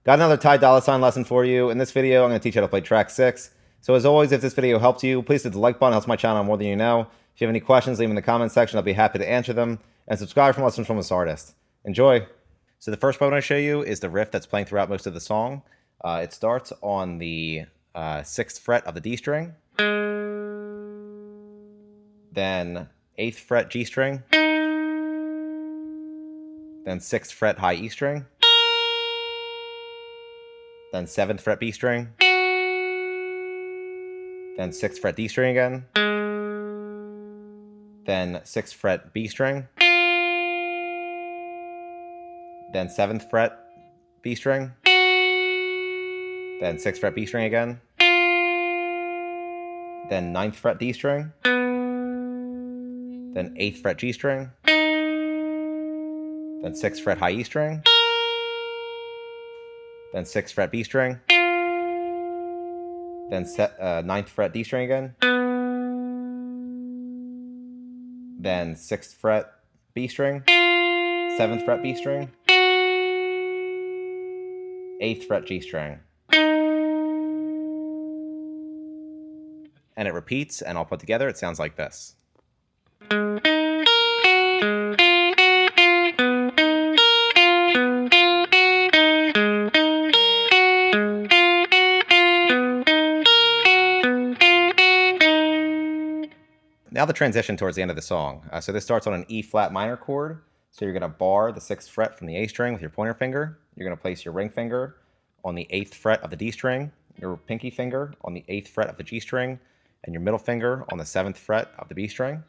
Got another Ty Dolla lesson for you. In this video, I'm going to teach you how to play track 6. So as always, if this video helped you, please hit the like button. It helps my channel more than you know. If you have any questions, leave them in the comment section. I'll be happy to answer them. And subscribe for lessons from this artist. Enjoy. So the first part I want to show you is the riff that's playing throughout most of the song. It starts on the 6th fret of the D string, then 8th fret G string, then 6th fret high E string, then 7th fret B string, then 6th fret D string again, then 6th fret B string, then 7th fret B string, then 6th fret B string again, then 9th fret D string, then 8th fret G string, then 6th fret high E string, then 6th fret B string, then 9th fret D string again, then 6th fret B string, 7th fret B string, 8th fret G string. And it repeats, and all put together, it sounds like this. Now the transition towards the end of the song. So this starts on an E flat minor chord. So you're going to bar the 6th fret from the A string with your pointer finger. You're going to place your ring finger on the 8th fret of the D string, your pinky finger on the 8th fret of the G string, and your middle finger on the 7th fret of the B string.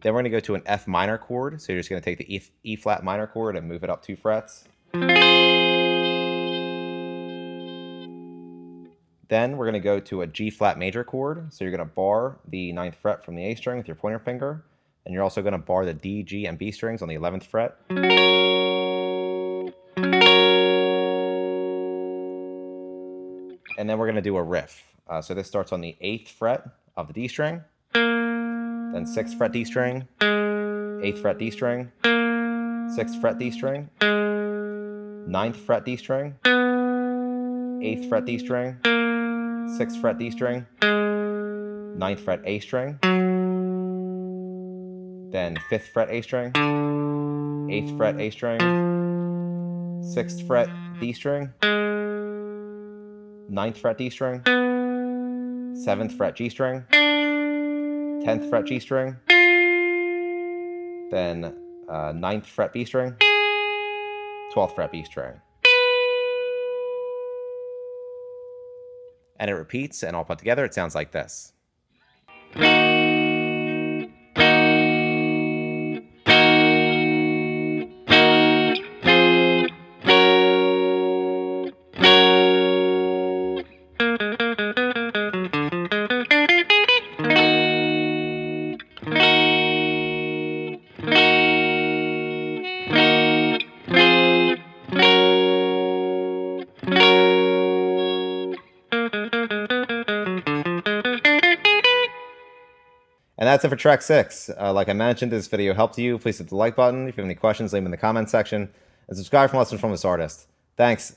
Then we're going to go to an F minor chord. So you're just going to take the E flat minor chord and move it up 2 frets. Then we're going to go to a G flat major chord. So you're going to bar the 9th fret from the A string with your pointer finger. And you're also going to bar the D, G, and B strings on the 11th fret. And then we're going to do a riff. So this starts on the 8th fret of the D string, then 6th fret D string, 8th fret D string, 6th fret D string, 9th fret D string, 8th fret D string, 6th fret D string, 9th fret A string, then 5th fret A string, 8th fret A string, 6th fret D string, 9th fret D string, 7th fret G string, 10th fret G string, then 9th fret B string, 12th fret B string. And it repeats, and all put together, it sounds like this. And that's it for track 6. Like I mentioned, if this video helped you, please hit the like button. If you have any questions, leave them in the comment section. And subscribe for lessons from this artist. Thanks.